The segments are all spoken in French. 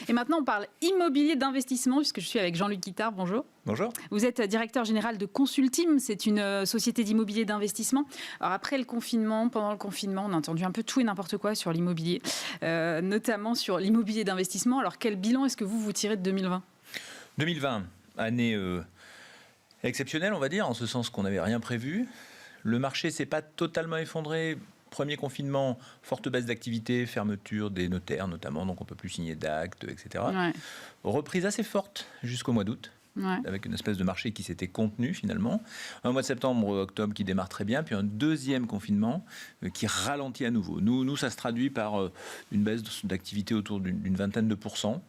Et maintenant, on parle immobilier d'investissement, puisque je suis avec Jean-Luc Guittard. Bonjour. Bonjour. Vous êtes directeur général de Consultim, c'est une société d'immobilier d'investissement. Alors après le confinement, pendant le confinement, on a entendu un peu tout et n'importe quoi sur l'immobilier, notamment sur l'immobilier d'investissement. Alors quel bilan est-ce que vous tirez de 2020 ? 2020, année exceptionnelle, on va dire, en ce sens qu'on n'avait rien prévu. Le marché ne s'est pas totalement effondré. Premier confinement, forte baisse d'activité, fermeture des notaires notamment, donc on ne peut plus signer d'actes, etc. Ouais. Reprise assez forte jusqu'au mois d'août. Ouais. Avec une espèce de marché qui s'était contenu finalement. Un mois de septembre, octobre qui démarre très bien, puis un deuxième confinement qui ralentit à nouveau. Nous, ça se traduit par une baisse d'activité autour d'une vingtaine de pourcents,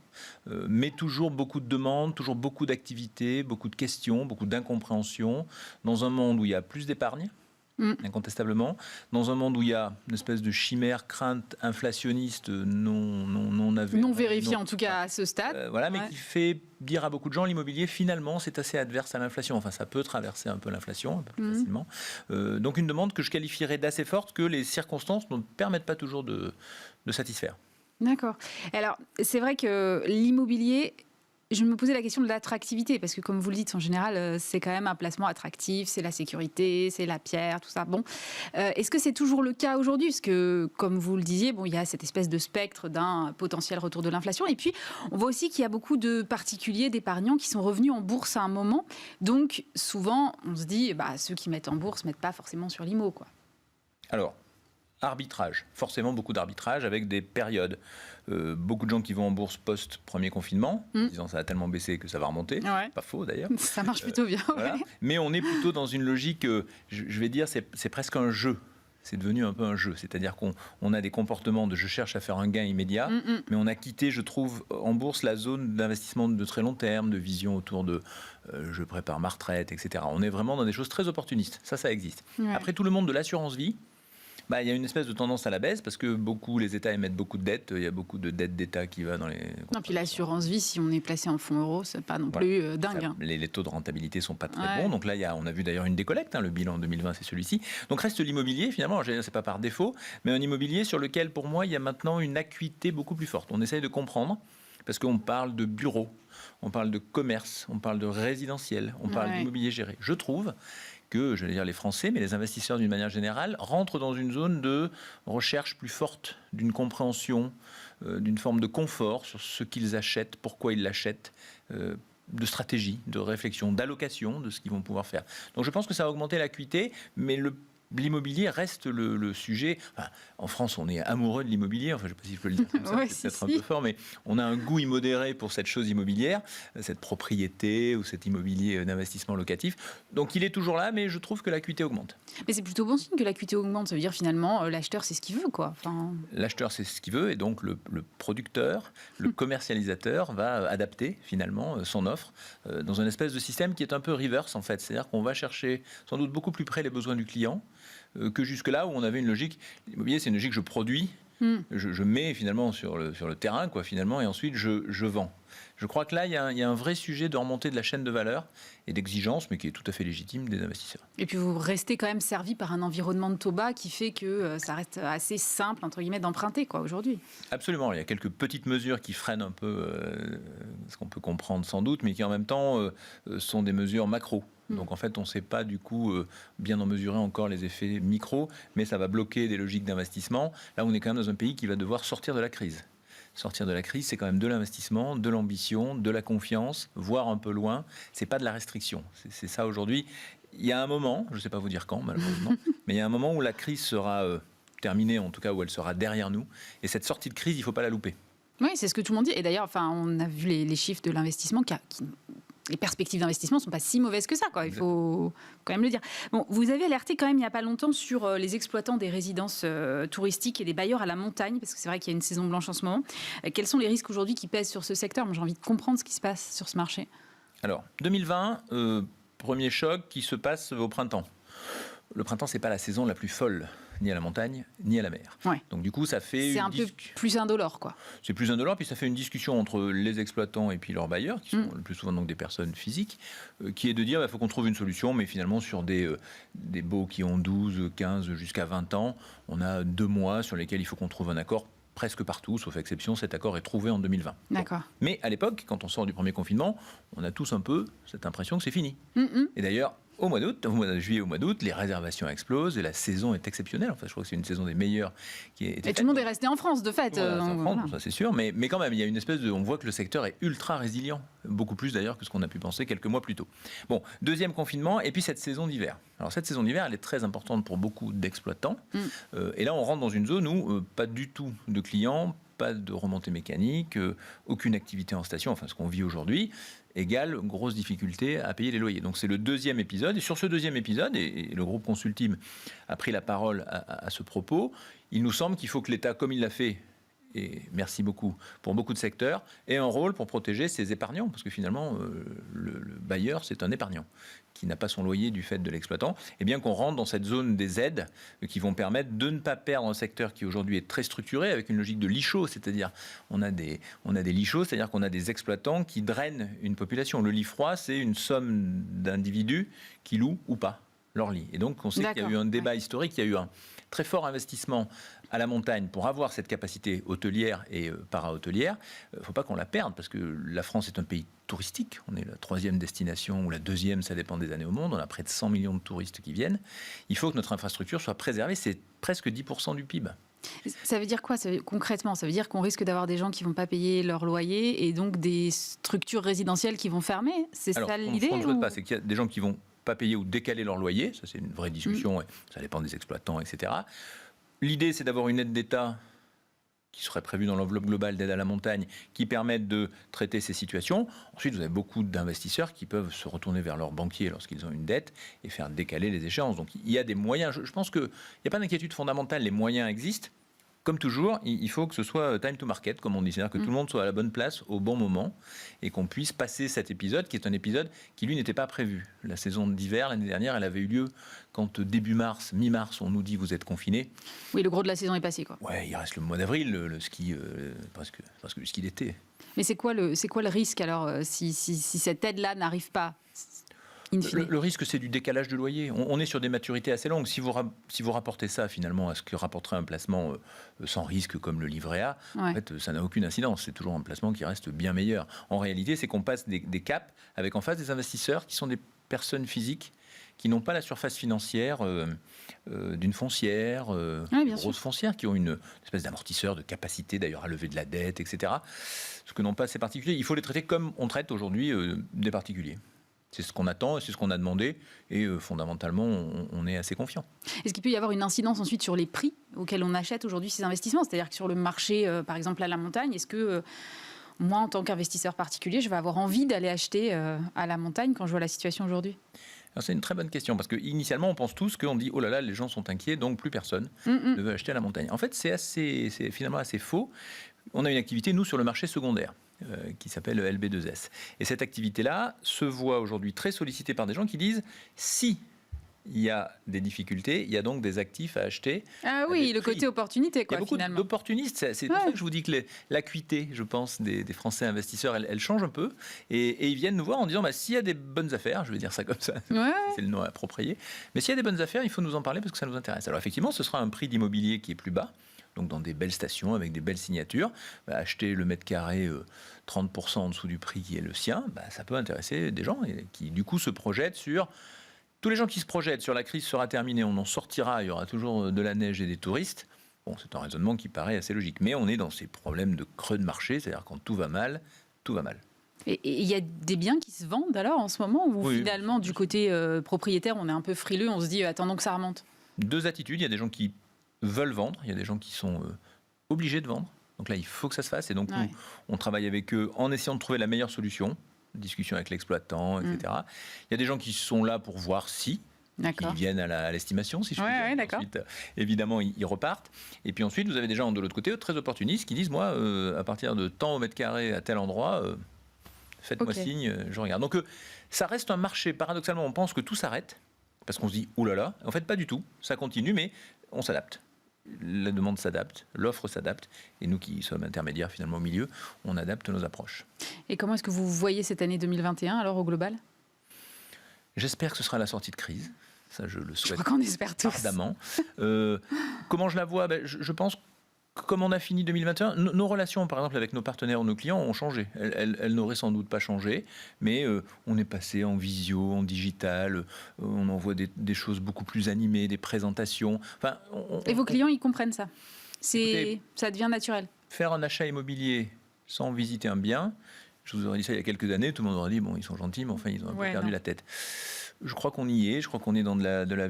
mais toujours beaucoup de demandes, toujours beaucoup d'activités, beaucoup de questions, beaucoup d'incompréhension, dans un monde où il y a plus d'épargne, incontestablement, dans un monde où il y a une espèce de chimère, crainte inflationniste non avérée. Non vérifiée en tout cas à ce stade. Mais qui fait dire à beaucoup de gens, l'immobilier, finalement, c'est assez adverse à l'inflation. Enfin, ça peut traverser un peu l'inflation, un peu plus facilement. Donc une demande que je qualifierais d'assez forte, que les circonstances ne permettent pas toujours de satisfaire. D'accord. Alors, c'est vrai que l'immobilier... Je me posais la question de l'attractivité, parce que comme vous le dites, en général, c'est quand même un placement attractif, c'est la sécurité, c'est la pierre, tout ça. Bon, est-ce que c'est toujours le cas aujourd'hui ? Parce que, comme vous le disiez, il y a cette espèce de spectre d'un potentiel retour de l'inflation. Et puis, on voit aussi qu'il y a beaucoup de particuliers, d'épargnants qui sont revenus en bourse à un moment. Donc, souvent, on se dit, ceux qui mettent en bourse ne mettent pas forcément sur l'IMO, quoi. Alors, arbitrage, forcément beaucoup d'arbitrage avec des périodes. Beaucoup de gens qui vont en bourse post-premier confinement, disant ça a tellement baissé que ça va remonter. Ouais. Pas faux d'ailleurs. Ça marche plutôt bien. Voilà. Ouais. Mais on est plutôt dans une logique, je vais dire, c'est presque un jeu. C'est devenu un peu un jeu. C'est-à-dire qu'on a des comportements de je cherche à faire un gain immédiat, mais on a quitté, je trouve, en bourse la zone d'investissement de très long terme, de vision autour de je prépare ma retraite, etc. On est vraiment dans des choses très opportunistes. Ça existe. Ouais. Après, tout le monde de l'assurance-vie, il y a une espèce de tendance à la baisse parce que les États émettent beaucoup de dettes. Il y a beaucoup de dettes d'État qui va dans les... Non, puis l'assurance vie, si on est placé en fonds euros, c'est pas non plus dingue. Les taux de rentabilité sont pas très bons. Donc là, on a vu d'ailleurs une décollecte. Le bilan 2020, c'est celui-ci. Donc reste l'immobilier, finalement. C'est pas par défaut, mais un immobilier sur lequel, pour moi, il y a maintenant une acuité beaucoup plus forte. On essaye de comprendre parce qu'on parle de bureaux, on parle de commerce, on parle de résidentiel, on parle d'immobilier géré. Je trouve que, les Français, mais les investisseurs d'une manière générale, rentrent dans une zone de recherche plus forte, d'une compréhension, d'une forme de confort sur ce qu'ils achètent, pourquoi ils l'achètent, de stratégie, de réflexion, d'allocation de ce qu'ils vont pouvoir faire. Donc je pense que ça va augmenter l'acuité, mais l'immobilier reste le sujet. Enfin, en France, on est amoureux de l'immobilier. Enfin, je ne sais pas si je peux le dire comme ça, c'est peut-être un peu fort, mais on a un goût immodéré pour cette chose immobilière, cette propriété ou cet immobilier d'investissement locatif. Donc, il est toujours là, mais je trouve que l'acuité augmente. Mais c'est plutôt bon signe que l'acuité augmente. Ça veut dire finalement, l'acheteur, c'est ce qu'il veut, quoi. L'acheteur, c'est ce qu'il veut, et donc le producteur, le commercialisateur va adapter finalement son offre dans une espèce de système qui est un peu reverse en fait. C'est-à-dire qu'on va chercher sans doute beaucoup plus près les besoins du client que jusque-là où on avait une logique. L'immobilier, c'est une logique, je produis, je mets finalement sur le terrain, quoi, finalement, et ensuite je vends. Je crois que là, il y a un vrai sujet de remontée de la chaîne de valeur et d'exigence, mais qui est tout à fait légitime des investisseurs. Et puis vous restez quand même servi par un environnement de taux bas qui fait que ça reste assez simple, entre guillemets, d'emprunter, quoi, aujourd'hui. Absolument. Il y a quelques petites mesures qui freinent un peu ce qu'on peut comprendre sans doute, mais qui en même temps sont des mesures macro. Donc en fait, on ne sait pas du coup bien en mesurer encore les effets micro, mais ça va bloquer des logiques d'investissement. Là, on est quand même dans un pays qui va devoir sortir de la crise. Sortir de la crise, c'est quand même de l'investissement, de l'ambition, de la confiance, voir un peu loin. C'est pas de la restriction. C'est ça aujourd'hui. Il y a un moment, je ne sais pas vous dire quand malheureusement, mais il y a un moment où la crise sera terminée, en tout cas où elle sera derrière nous. Et cette sortie de crise, il ne faut pas la louper. Oui, c'est ce que tout le monde dit. Et d'ailleurs, on a vu les chiffres de l'investissement les perspectives d'investissement ne sont pas si mauvaises que ça, quoi. Il faut quand même le dire. Bon, vous avez alerté quand même il n'y a pas longtemps sur les exploitants des résidences touristiques et des bailleurs à la montagne, parce que c'est vrai qu'il y a une saison blanche en ce moment. Quels sont les risques aujourd'hui qui pèsent sur ce secteur ? Moi, j'ai envie de comprendre ce qui se passe sur ce marché. Alors, 2020, premier choc qui se passe au printemps. Le printemps, c'est pas la saison la plus folle, ni à la montagne, ni à la mer. Ouais. Donc du coup, ça fait... C'est un peu plus indolore, quoi. C'est plus indolore, puis ça fait une discussion entre les exploitants et puis leurs bailleurs, qui sont le plus souvent donc des personnes physiques, qui est de dire, faut qu'on trouve une solution, mais finalement sur des baux qui ont 12, 15, jusqu'à 20 ans, on a 2 mois sur lesquels il faut qu'on trouve un accord presque partout, sauf exception, cet accord est trouvé en 2020. D'accord. Bon. Mais à l'époque, quand on sort du premier confinement, on a tous un peu cette impression que c'est fini. Et d'ailleurs, au mois d'août, au mois de juillet, au mois d'août, les réservations explosent et la saison est exceptionnelle. Enfin, je crois que c'est une saison des meilleures qui est. Et tout le monde est resté en France, de fait. Voilà, en France, ça c'est sûr, mais quand même, il y a une espèce de. On voit que le secteur est ultra résilient, beaucoup plus d'ailleurs que ce qu'on a pu penser quelques mois plus tôt. Bon, deuxième confinement, et puis cette saison d'hiver. Alors cette saison d'hiver, elle est très importante pour beaucoup d'exploitants. Et là, on rentre dans une zone où pas du tout de clients, pas de remontée mécanique, aucune activité en station, enfin ce qu'on vit aujourd'hui, égale grosse difficulté à payer les loyers. Donc c'est le deuxième épisode, et sur ce deuxième épisode, et le groupe Consultime a pris la parole à ce propos, il nous semble qu'il faut que l'État, comme il l'a fait, et merci beaucoup, pour beaucoup de secteurs, ait un rôle pour protéger ses épargnants, parce que finalement, le bailleur, c'est un épargnant qui n'a pas son loyer du fait de l'exploitant, et bien qu'on rentre dans cette zone des aides qui vont permettre de ne pas perdre un secteur qui aujourd'hui est très structuré avec une logique de lishos, c'est-à-dire on a des lishos, c'est-à-dire qu'on a des exploitants qui drainent une population. Le lit froid, c'est une somme d'individus qui louent ou pas leur lit. Et donc on sait qu'il y a eu un débat historique, il y a eu un très fort investissement à la montagne pour avoir cette capacité hôtelière et para-hôtelière. Il ne faut pas qu'on la perde parce que la France est un pays touristique. On est la 3e destination ou la 2e, ça dépend des années au monde. On a près de 100 millions de touristes qui viennent. Il faut que notre infrastructure soit préservée. C'est presque 10% du PIB. Ça veut dire quoi concrètement? Ça veut dire qu'on risque d'avoir des gens qui ne vont pas payer leur loyer et donc des structures résidentielles qui vont fermer? C'est ça l'idée? Ce qu'on ne souhaite pas, c'est qu'il y a des gens qui vont pas payer ou décaler leur loyer. Ça, c'est une vraie discussion. Ça dépend des exploitants, etc. L'idée, c'est d'avoir une aide d'État qui serait prévue dans l'enveloppe globale d'aide à la montagne, qui permette de traiter ces situations. Ensuite, vous avez beaucoup d'investisseurs qui peuvent se retourner vers leurs banquiers lorsqu'ils ont une dette et faire décaler les échéances. Donc, il y a des moyens. Je pense qu'il n'y a pas d'inquiétude fondamentale. Les moyens existent. Comme toujours, il faut que ce soit time to market, comme on dit, c'est-à-dire que tout le monde soit à la bonne place au bon moment et qu'on puisse passer cet épisode, qui est un épisode qui, lui, n'était pas prévu. La saison d'hiver, l'année dernière, elle avait eu lieu quand début mars, mi-mars, on nous dit vous êtes confinés. Oui, le gros de la saison est passé, quoi. Ouais, il reste le mois d'avril, le ski, presque le ski d'été. Mais c'est quoi le risque, alors, si cette aide-là n'arrive pas? Le risque, c'est du décalage de loyer. On est sur des maturités assez longues. Si vous rapportez ça finalement à ce que rapporterait un placement sans risque comme le livret A, en fait, ça n'a aucune incidence. C'est toujours un placement qui reste bien meilleur. En réalité, c'est qu'on passe des caps avec en face des investisseurs qui sont des personnes physiques qui n'ont pas la surface financière d'une foncière, grosse foncière, qui ont une espèce d'amortisseur, de capacité d'ailleurs à lever de la dette, etc. Ce que n'ont pas ces particuliers. Il faut les traiter comme on traite aujourd'hui des particuliers. C'est ce qu'on attend, c'est ce qu'on a demandé, et fondamentalement, on est assez confiant. Est-ce qu'il peut y avoir une incidence ensuite sur les prix auxquels on achète aujourd'hui ces investissements? C'est-à-dire que sur le marché, par exemple à la montagne, est-ce que moi, en tant qu'investisseur particulier, je vais avoir envie d'aller acheter à la montagne quand je vois la situation aujourd'hui? Alors, c'est une très bonne question, parce qu'initialement, on pense tous qu'on dit « Oh là là, les gens sont inquiets, donc plus personne ne veut acheter à la montagne ». En fait, c'est finalement assez faux. On a une activité, nous, sur le marché secondaire, qui s'appelle LB2S. Et cette activité-là se voit aujourd'hui très sollicitée par des gens qui disent si il y a des difficultés, il y a donc des actifs à acheter. Ah oui, le côté opportunité, quoi, finalement. Il y a beaucoup d'opportunistes. C'est pour ça que je vous dis que l'acuité, je pense, des Français investisseurs, elle change un peu. Et ils viennent nous voir en disant s'il y a des bonnes affaires, je vais dire ça comme ça, c'est le nom approprié, mais s'il y a des bonnes affaires, il faut nous en parler parce que ça nous intéresse. Alors effectivement, ce sera un prix d'immobilier qui est plus bas. Donc dans des belles stations avec des belles signatures, acheter le mètre carré 30% en dessous du prix qui est le sien, ça peut intéresser des gens et qui du coup se projettent sur... Tous les gens qui se projettent sur la crise sera terminée, on en sortira, il y aura toujours de la neige et des touristes. Bon, c'est un raisonnement qui paraît assez logique. Mais on est dans ces problèmes de creux de marché, c'est-à-dire quand tout va mal, tout va mal. Et il y a des biens qui se vendent alors en ce moment où finalement du côté propriétaire on est un peu frileux, on se dit attendons que ça remonte? Deux attitudes, il y a des gens qui veulent vendre, il y a des gens qui sont obligés de vendre. Donc là, il faut que ça se fasse. Et donc, nous, on travaille avec eux en essayant de trouver la meilleure solution. Discussion avec l'exploitant, etc. Il y a des gens qui sont là pour voir si, qui viennent à l'estimation, si je puis dire. Ensuite, évidemment, ils repartent. Et puis ensuite, vous avez des gens de l'autre côté, très opportunistes, qui disent, moi, à partir de tant au mètre carré à tel endroit, faites-moi signe, je regarde. Donc, ça reste un marché. Paradoxalement, on pense que tout s'arrête, parce qu'on se dit, oulala. En fait, pas du tout. Ça continue, mais on s'adapte. La demande s'adapte, l'offre s'adapte, et nous qui sommes intermédiaires finalement au milieu, on adapte nos approches. Et comment est-ce que vous voyez cette année 2021 alors au global? J'espère que ce sera la sortie de crise, ça je le souhaite. Je crois qu'on espère tous. Ardemment. Comment je la vois? Je pense Comme on a fini 2021, nos relations, par exemple, avec nos partenaires ou nos clients ont changé. Elles n'auraient sans doute pas changé, mais on est passé en visio, en digital, on envoie des choses beaucoup plus animées, des présentations. Enfin, et vos clients, ils comprennent ça? Écoutez, ça devient naturel. Faire un achat immobilier sans visiter un bien, je vous aurais dit ça il y a quelques années, tout le monde aurait dit, bon, ils sont gentils, mais enfin, ils ont un peu perdu la tête. Je crois qu'on y est, je crois qu'on est dans de la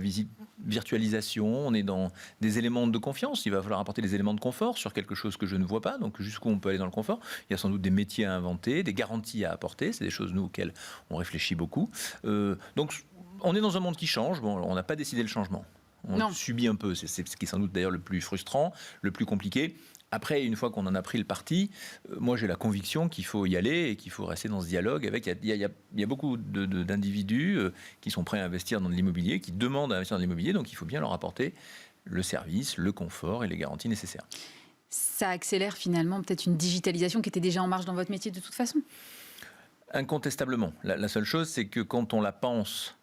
virtualisation, on est dans des éléments de confiance. Il va falloir apporter des éléments de confort sur quelque chose que je ne vois pas, donc jusqu'où on peut aller dans le confort. Il y a sans doute des métiers à inventer, des garanties à apporter, c'est des choses, nous, auxquelles on réfléchit beaucoup. Donc, on est dans un monde qui change, bon, on n'a pas décidé le changement. On subit un peu, c'est ce qui est sans doute d'ailleurs le plus frustrant, le plus compliqué. Après, une fois qu'on en a pris le parti, moi j'ai la conviction qu'il faut y aller et qu'il faut rester dans ce dialogue avec. Il y a beaucoup d'individus qui sont prêts à investir dans de l'immobilier, qui demandent à investir dans l'immobilier, donc il faut bien leur apporter le service, le confort et les garanties nécessaires. Ça accélère finalement peut-être une digitalisation qui était déjà en marche dans votre métier de toute façon? Incontestablement. La seule chose, c'est que quand on la pense,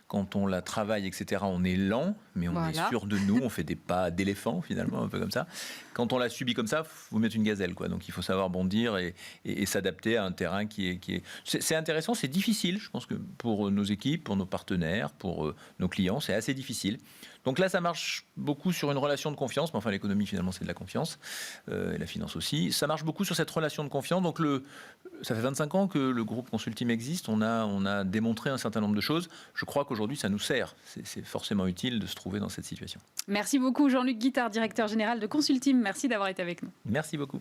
quand on la travaille, etc., on est lent, mais on est sûr de nous, on fait des pas d'éléphant finalement, un peu comme ça. Quand on la subit comme ça, il faut mettre une gazelle, quoi. Donc il faut savoir bondir et s'adapter à un terrain qui est... C'est intéressant, c'est difficile, je pense que pour nos équipes, pour nos partenaires, pour nos clients, c'est assez difficile. Donc là, ça marche beaucoup sur une relation de confiance, mais enfin l'économie finalement c'est de la confiance, et la finance aussi. Ça marche beaucoup sur cette relation de confiance. Donc ça fait 25 ans que le groupe Consulteam existe, on a démontré un certain nombre de choses. Je crois qu'aujourd'hui ça nous sert, c'est forcément utile de se trouver dans cette situation. Merci beaucoup Jean-Luc Guittard, directeur général de Consulteam, merci d'avoir été avec nous. Merci beaucoup.